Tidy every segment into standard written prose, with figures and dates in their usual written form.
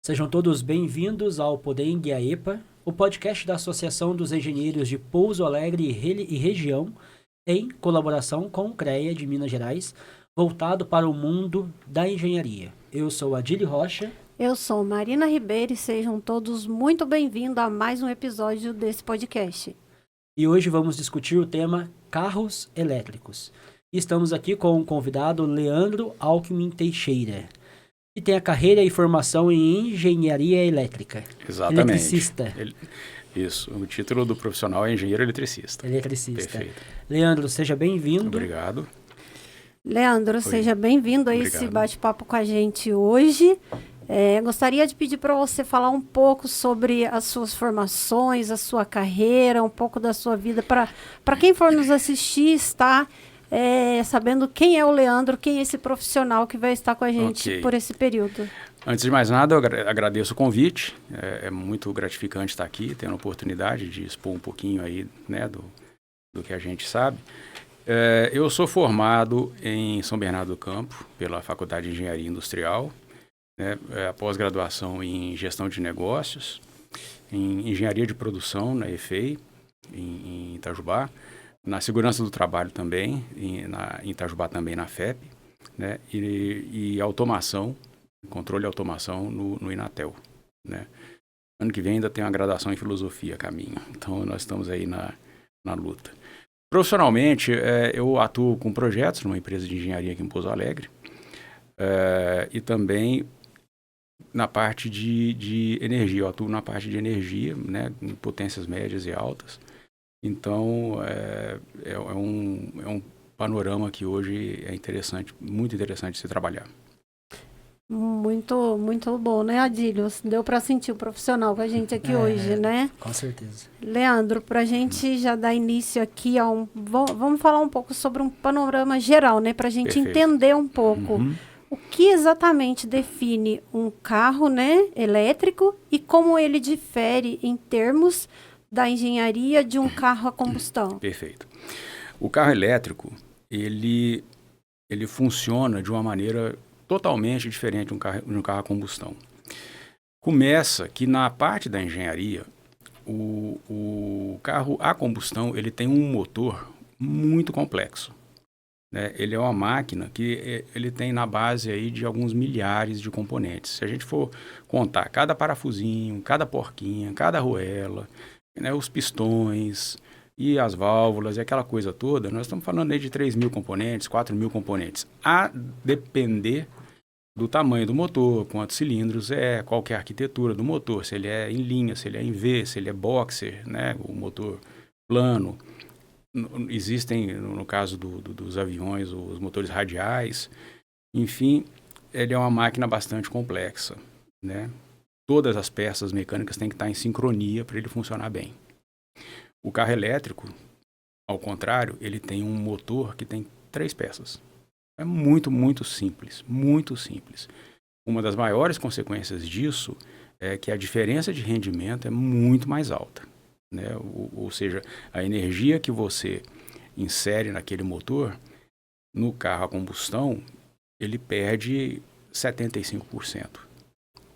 Sejam todos bem-vindos ao Podeng AEPA, o podcast da Associação dos Engenheiros de Pouso Alegre e Região, em colaboração com o CREA de Minas Gerais, voltado para o mundo da engenharia. Eu sou Adílio Rocha. Eu sou Marina Ribeiro e sejam todos muito bem-vindos a mais um episódio desse podcast. E hoje vamos discutir o tema carros elétricos. Estamos aqui com o convidado Leandro Alckmin Teixeira, que tem a carreira e formação em engenharia elétrica. Exatamente. Eletricista. Isso, o título do profissional é engenheiro eletricista. Eletricista. Perfeito. Leandro, seja bem-vindo. Obrigado. Leandro, seja bem-vindo a esse bate-papo com a gente hoje. Gostaria de pedir para você falar um pouco sobre as suas formações, a sua carreira, um pouco da sua vida, para quem for nos assistir, está sabendo quem é o Leandro, quem é esse profissional que vai estar com a gente por esse período. Antes de mais nada, eu agradeço o convite. É muito gratificante estar aqui, tendo a oportunidade de expor um pouquinho aí, né, do que a gente sabe. Eu sou formado em São Bernardo do Campo, pela Faculdade de Engenharia Industrial, né, pós-graduação em Gestão de Negócios, em Engenharia de Produção, na EFEI, em Itajubá, na Segurança do Trabalho também, em Itajubá também na FEP, né, e automação, controle e automação no Inatel, né. Ano que vem ainda tem uma graduação em Filosofia a caminho, então nós estamos aí na luta. Profissionalmente, eu atuo com projetos numa empresa de engenharia aqui em Pouso Alegre, e também na parte de energia. Eu atuo na parte de energia, né, em potências médias e altas. Então, é um panorama que hoje é interessante, muito interessante de se trabalhar. Muito, muito bom, né, Adílio? Deu para sentir o profissional com a gente aqui hoje, né? Com certeza. Leandro, para a gente já dar início aqui vamos falar um pouco sobre um panorama geral, né? Para a gente entender um pouco. Uhum. O que exatamente define um carro, né, elétrico e como ele difere em termos da engenharia de um carro a combustão? Perfeito. O carro elétrico, ele funciona de uma maneira totalmente diferente de um carro a combustão. Começa que na parte da engenharia, o carro a combustão ele tem um motor muito complexo. Né? Ele é uma máquina que ele tem na base aí de alguns milhares de componentes. Se a gente for contar cada parafusinho, cada porquinha, cada arruela, né, os pistões e as válvulas e aquela coisa toda, nós estamos falando aí de 3.000 componentes, 4.000 componentes, a depender do tamanho do motor, quantos cilindros qual que é a arquitetura do motor, se ele é em linha, se ele é em V, se ele é boxer, né, o motor plano. Existem, no caso dos aviões, os motores radiais. Enfim, ele é uma máquina bastante complexa, né? Todas as peças mecânicas têm que estar em sincronia para ele funcionar bem. O carro elétrico, ao contrário, ele tem um motor que tem 3 peças. É muito, muito simples, muito simples. Uma das maiores consequências disso é que a diferença de rendimento é muito mais alta. Né? Ou seja, a energia que você insere naquele motor, no carro a combustão, ele perde 75%,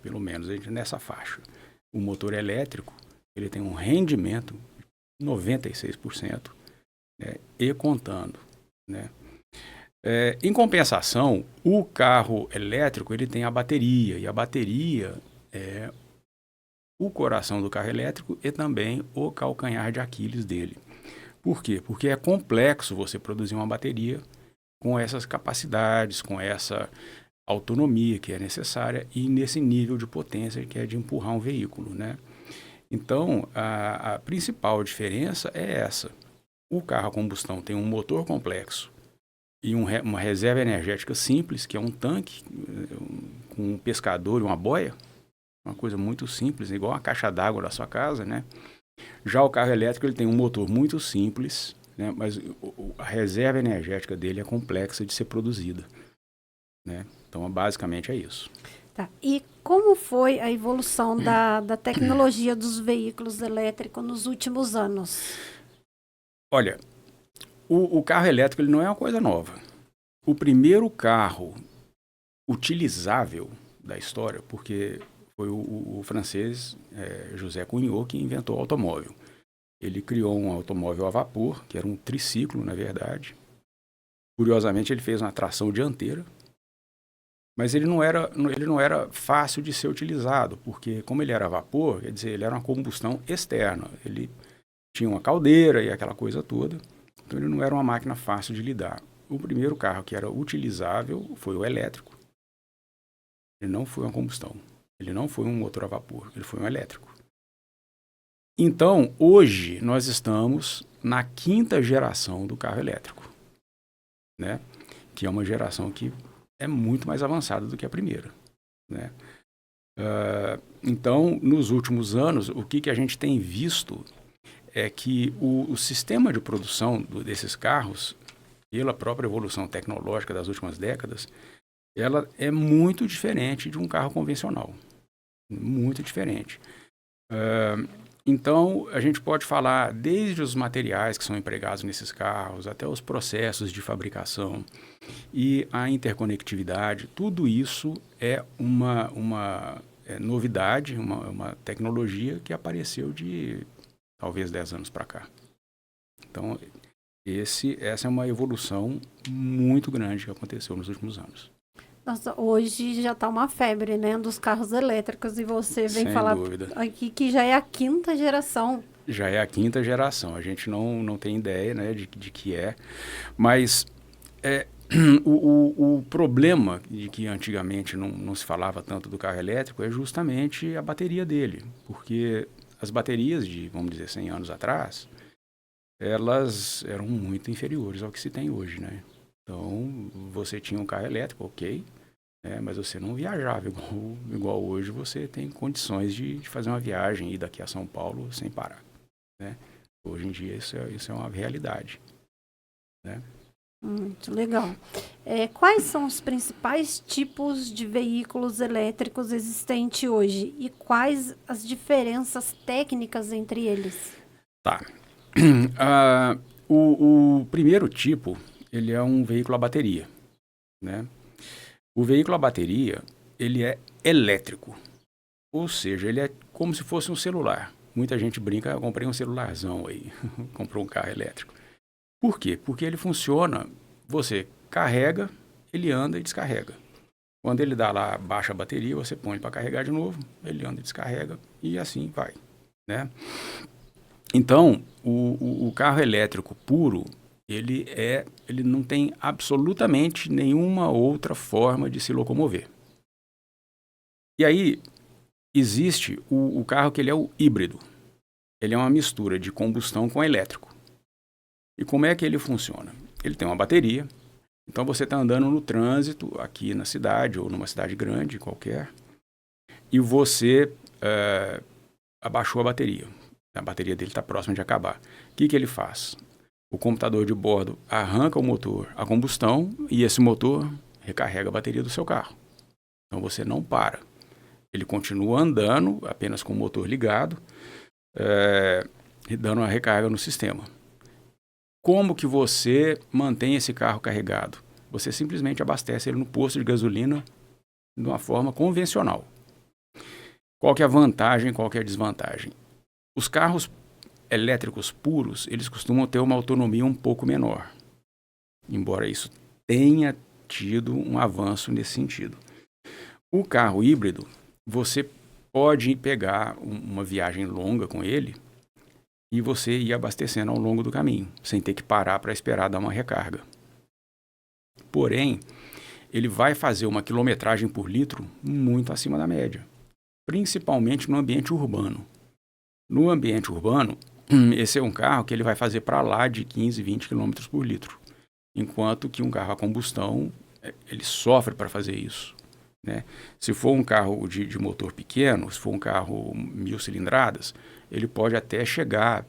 pelo menos nessa faixa. O motor elétrico, ele tem um rendimento de 96%, né? E contando. Né? Em compensação, o carro elétrico ele tem a bateria, e a bateria é o coração do carro elétrico e também o calcanhar de Aquiles dele. Por quê? Porque é complexo você produzir uma bateria com essas capacidades, com essa autonomia que é necessária e nesse nível de potência que é de empurrar um veículo, né? Então, a principal diferença é essa. O carro a combustão tem um motor complexo e uma reserva energética simples, que é um tanque com um pescador e uma boia. Uma coisa muito simples, igual uma caixa d'água da sua casa, né? Já o carro elétrico ele tem um motor muito simples, né? Mas a reserva energética dele é complexa de ser produzida, né? Então, basicamente é isso. Tá. E como foi a evolução da tecnologia dos veículos elétricos nos últimos anos? Olha, o carro elétrico ele não é uma coisa nova. O primeiro carro utilizável da história, porque foi o francês José Cugnot que inventou o automóvel. Ele criou um automóvel a vapor, que era um triciclo, na verdade. Curiosamente, ele fez uma tração dianteira, mas ele não era fácil de ser utilizado, porque como ele era a vapor, quer dizer, ele era uma combustão externa. Ele tinha uma caldeira e aquela coisa toda, então ele não era uma máquina fácil de lidar. O primeiro carro que era utilizável foi o elétrico. Ele não foi uma combustão, ele não foi um motor a vapor, ele foi um elétrico. Então, hoje, nós estamos na 5ª geração do carro elétrico, né? Que é uma geração que é muito mais avançada do que a primeira, né? Então, nos últimos anos, o que a gente tem visto é que o sistema de produção desses carros, pela própria evolução tecnológica das últimas décadas, ela é muito diferente de um carro convencional. Muito diferente. Então, a gente pode falar desde os materiais que são empregados nesses carros, até os processos de fabricação e a interconectividade. Tudo isso é uma novidade, uma tecnologia que apareceu de talvez 10 anos para cá. Então, essa é uma evolução muito grande que aconteceu nos últimos anos. Nossa, hoje já está uma febre, né, dos carros elétricos, e você vem Sem falar dúvida. aqui que já é a 5ª geração. Já é a 5ª geração, a gente não tem ideia, né, de que é, mas o problema de que antigamente não se falava tanto do carro elétrico é justamente a bateria dele, porque as baterias de, vamos dizer, 100 anos atrás, elas eram muito inferiores ao que se tem hoje, né? Então, você tinha um carro elétrico, ok, mas você não viajava igual hoje. Você tem condições de fazer uma viagem e ir daqui a São Paulo sem parar, né? Hoje em dia isso é uma realidade, né? Muito legal. Quais são os principais tipos de veículos elétricos existentes hoje e quais as diferenças técnicas entre eles? Tá. O primeiro tipo, ele é um veículo a bateria, né? O veículo a bateria, ele é elétrico, ou seja, ele é como se fosse um celular. Muita gente brinca, eu comprei um celularzão aí, comprou um carro elétrico. Por quê? Porque ele funciona, você carrega, ele anda e descarrega. Quando ele dá lá, baixa a bateria, você põe para carregar de novo, ele anda e descarrega e assim vai, né? Então, o carro elétrico puro, ele não tem absolutamente nenhuma outra forma de se locomover. E aí, existe o carro que ele é o híbrido. Ele é uma mistura de combustão com elétrico. E como é que ele funciona? Ele tem uma bateria. Então, você está andando no trânsito, aqui na cidade, ou numa cidade grande, qualquer, e você abaixou a bateria. A bateria dele está próxima de acabar. O que ele faz? O computador de bordo arranca o motor a combustão e esse motor recarrega a bateria do seu carro. Então você não para. Ele continua andando apenas com o motor ligado e dando uma recarga no sistema. Como que você mantém esse carro carregado? Você simplesmente abastece ele no posto de gasolina de uma forma convencional. Qual que é a vantagem, qual que é a desvantagem? Os carros elétricos puros, eles costumam ter uma autonomia um pouco menor, embora isso tenha tido um avanço nesse sentido. O carro híbrido, você pode pegar uma viagem longa com ele e você ir abastecendo ao longo do caminho, sem ter que parar para esperar dar uma recarga. Porém, ele vai fazer uma quilometragem por litro muito acima da média, principalmente no ambiente urbano. No ambiente urbano, esse é um carro que ele vai fazer para lá de 15, 20 km por litro. Enquanto que um carro a combustão, ele sofre para fazer isso, né? Se for um carro de motor pequeno, se for um carro 1000 cilindradas, ele pode até chegar,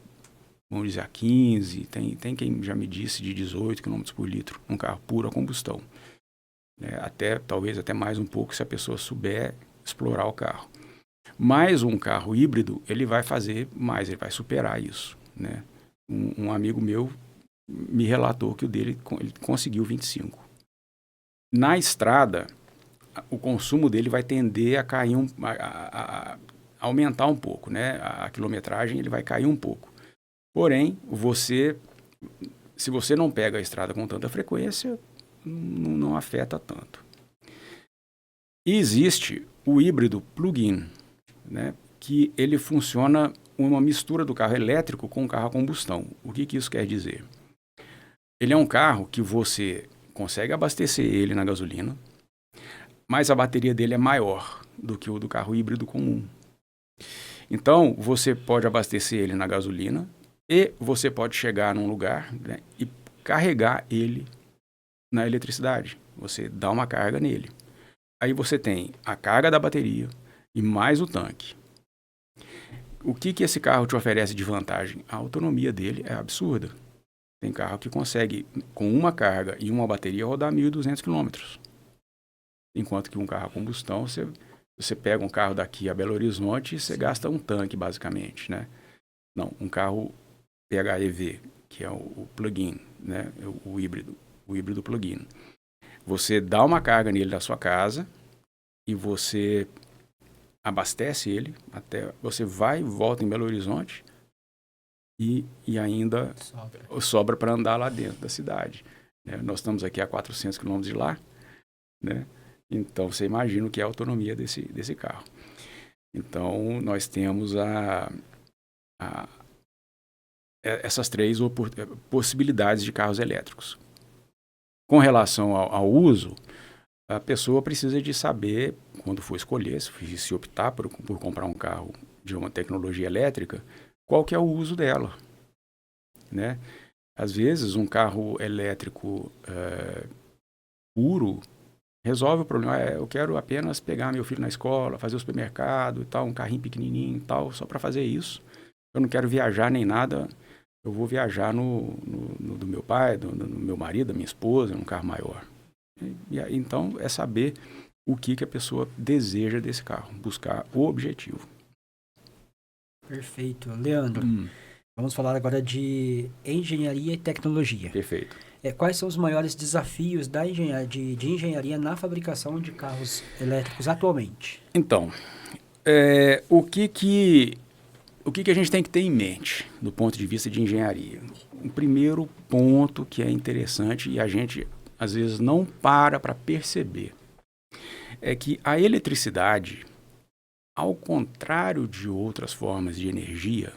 vamos dizer, a 15, tem quem já me disse de 18 km por litro, um carro puro a combustão, né? Talvez até mais um pouco se a pessoa souber explorar o carro. Mas um carro híbrido, ele vai fazer mais, ele vai superar isso, né? Um amigo meu me relatou que o dele ele conseguiu 25. Na estrada, o consumo dele vai tender a cair, a aumentar um pouco, né? A quilometragem ele vai cair um pouco. Porém, se você não pega a estrada com tanta frequência, não afeta tanto. E existe o híbrido plug-in, né? Que ele funciona uma mistura do carro elétrico com o carro a combustão. O que isso quer dizer? Ele é um carro que você consegue abastecer ele na gasolina, mas a bateria dele é maior do que o do carro híbrido comum. Então, você pode abastecer ele na gasolina e você pode chegar num lugar, né, e carregar ele na eletricidade. Você dá uma carga nele. Aí você tem a carga da bateria e mais o tanque. O que esse carro te oferece de vantagem? A autonomia dele é absurda. Tem carro que consegue, com uma carga e uma bateria, rodar 1.200 km. Enquanto que um carro a combustão, você pega um carro daqui a Belo Horizonte e você gasta um tanque, basicamente, né? Não, um carro PHEV, que é o plug-in, né? O híbrido plug-in. Você dá uma carga nele da sua casa e você abastece ele, até você vai e volta em Belo Horizonte e ainda sobra para andar lá dentro da cidade, né? Nós estamos aqui a 400 quilômetros de lá, né? Então, você imagina o que é a autonomia desse carro. Então, nós temos essas três possibilidades de carros elétricos. Com relação ao uso, a pessoa precisa de saber, quando for escolher, se optar por comprar um carro de uma tecnologia elétrica, qual que é o uso dela, né? Às vezes, um carro elétrico puro resolve o problema. Eu quero apenas pegar meu filho na escola, fazer o supermercado e tal, um carrinho pequenininho e tal, só para fazer isso. Eu não quero viajar nem nada. Eu vou viajar no do meu pai, do meu marido, da minha esposa, num carro maior. Então, é saber o que a pessoa deseja desse carro, buscar o objetivo. Perfeito. Leandro, vamos falar agora de engenharia e tecnologia. Perfeito. Quais são os maiores desafios de engenharia na fabricação de carros elétricos atualmente? Então, o que a gente tem que ter em mente do ponto de vista de engenharia? O primeiro ponto que é interessante e a gente às vezes não para perceber é que a eletricidade, ao contrário de outras formas de energia,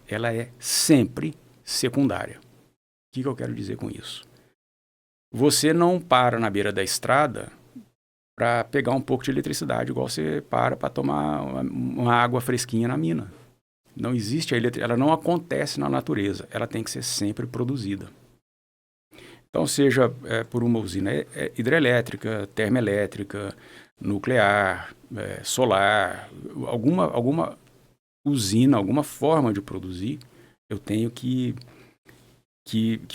ela é sempre secundária. O que eu quero dizer com isso? Você não para na beira da estrada para pegar um pouco de eletricidade, igual você para tomar uma água fresquinha na mina. Não existe a eletricidade, ela não acontece na natureza, ela tem que ser sempre produzida. Então, seja por uma usina hidrelétrica, termoelétrica, nuclear, solar, alguma usina, alguma forma de produzir, eu tenho que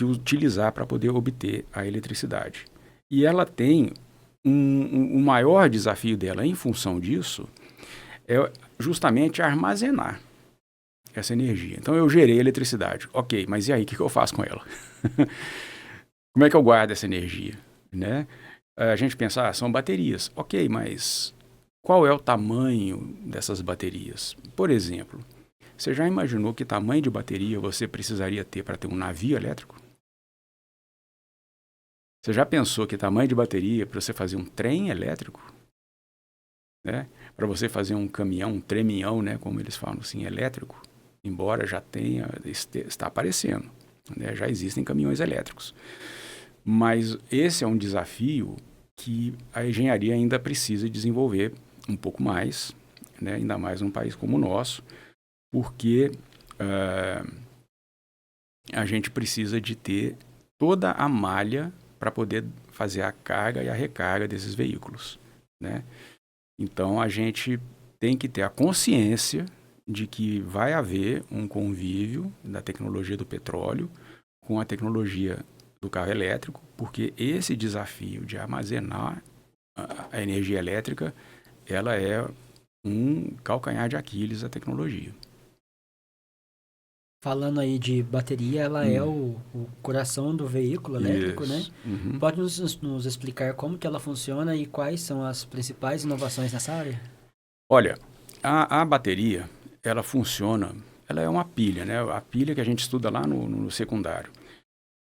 utilizar para poder obter a eletricidade. E ela tem o maior desafio dela em função disso é justamente armazenar essa energia. Então, eu gerei eletricidade. Ok, mas e aí, o que eu faço com ela? Como é que eu guardo essa energia? Né? A gente pensa, são baterias. Ok, mas qual é o tamanho dessas baterias? Por exemplo, você já imaginou que tamanho de bateria você precisaria ter para ter um navio elétrico? Você já pensou que tamanho de bateria para você fazer um trem elétrico? Né? Para você fazer um caminhão, um treminhão, né? Como eles falam assim, elétrico? Embora já está aparecendo, né? Já existem caminhões elétricos. Mas esse é um desafio que a engenharia ainda precisa desenvolver um pouco mais, né? Ainda mais num país como o nosso, porque a gente precisa de ter toda a malha para poder fazer a carga e a recarga desses veículos, né? Então, a gente tem que ter a consciência de que vai haver um convívio da tecnologia do petróleo com a tecnologia do carro elétrico, porque esse desafio de armazenar a energia elétrica, ela é um calcanhar de Aquiles da tecnologia. Falando aí de bateria, ela é o coração do veículo elétrico, né? Uhum. Pode nos explicar como que ela funciona e quais são as principais inovações nessa área? Olha, a bateria, ela funciona, ela é uma pilha, né? A pilha que a gente estuda lá no secundário.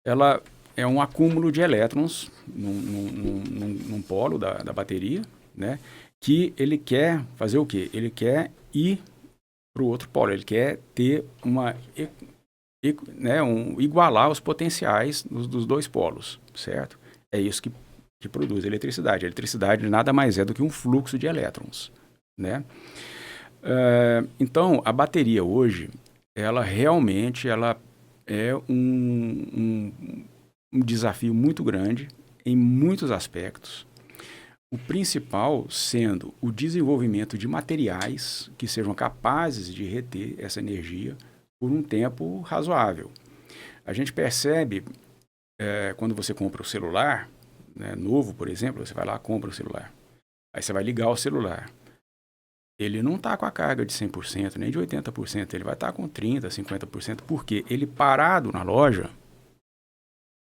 Ela é um acúmulo de elétrons num polo da bateria, né? Que ele quer fazer o quê? Ele quer ir para o outro polo, ele quer ter igualar os potenciais dos dois polos, certo? É isso que produz a eletricidade. A eletricidade nada mais é do que um fluxo de elétrons, né? Então, a bateria hoje, ela realmente é um desafio muito grande em muitos aspectos. O principal sendo o desenvolvimento de materiais que sejam capazes de reter essa energia por um tempo razoável. A gente percebe, quando você compra o celular, né, novo, por exemplo, você vai lá e compra o celular. Aí você vai ligar o celular. Ele não está com a carga de 100%, nem de 80%. Ele vai estar com 30%, 50%, porque ele parado na loja,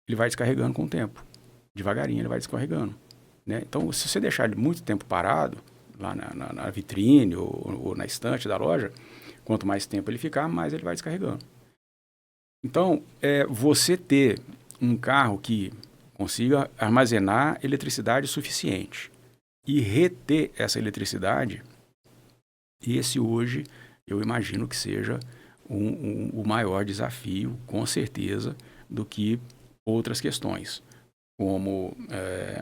ele vai descarregando com o tempo. Devagarinho ele vai descarregando. Né? Então, se você deixar ele muito tempo parado, lá na vitrine ou na estante da loja, quanto mais tempo ele ficar, mais ele vai descarregando. Então, você ter um carro que consiga armazenar eletricidade suficiente e reter essa eletricidade, esse hoje eu imagino que seja o maior desafio, com certeza, do que outras questões, como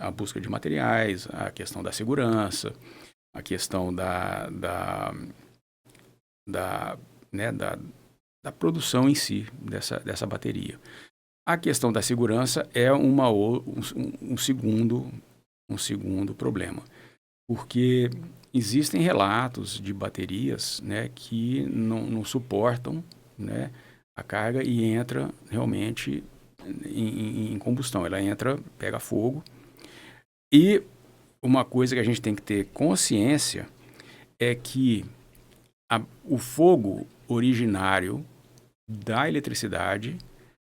a busca de materiais, a questão da segurança, a questão da produção em si dessa bateria. A questão da segurança é um segundo problema, porque existem relatos de baterias, né, que não suportam, né, a carga e entra realmente em combustão. Ela entra, pega fogo. E uma coisa que a gente tem que ter consciência é que o fogo originário da eletricidade,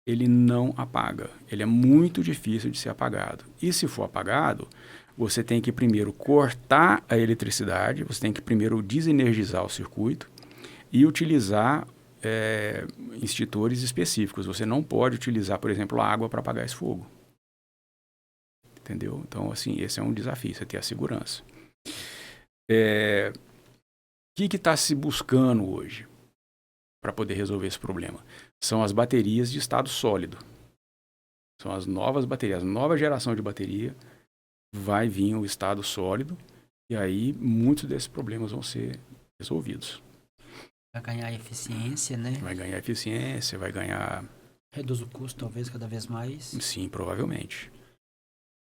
ele não apaga. Ele é muito difícil de ser apagado. E se for apagado, você tem que primeiro cortar a eletricidade, você tem que primeiro desenergizar o circuito e utilizar extintores específicos. Você não pode utilizar, por exemplo, a água para apagar esse fogo. Entendeu? Então, assim, esse é um desafio, você ter a segurança. O que está se buscando hoje para poder resolver esse problema? São as baterias de estado sólido. São as novas baterias. A nova geração de bateria vai vir o estado sólido e aí muitos desses problemas vão ser resolvidos. Vai ganhar eficiência, né? Vai ganhar eficiência, vai ganhar... Reduz o custo, talvez, cada vez mais. Sim, provavelmente.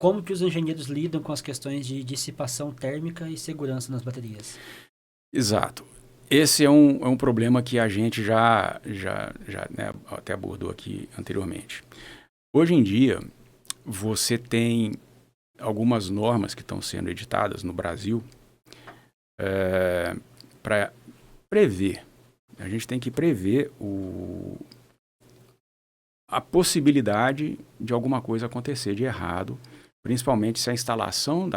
Como que os engenheiros lidam com as questões de dissipação térmica e segurança nas baterias? Exato. Esse é um problema que a gente já né, até abordou aqui anteriormente. Hoje em dia, você tem algumas normas que estão sendo editadas no Brasil para prever. A gente tem que prever a possibilidade de alguma coisa acontecer de errado, principalmente se a instalação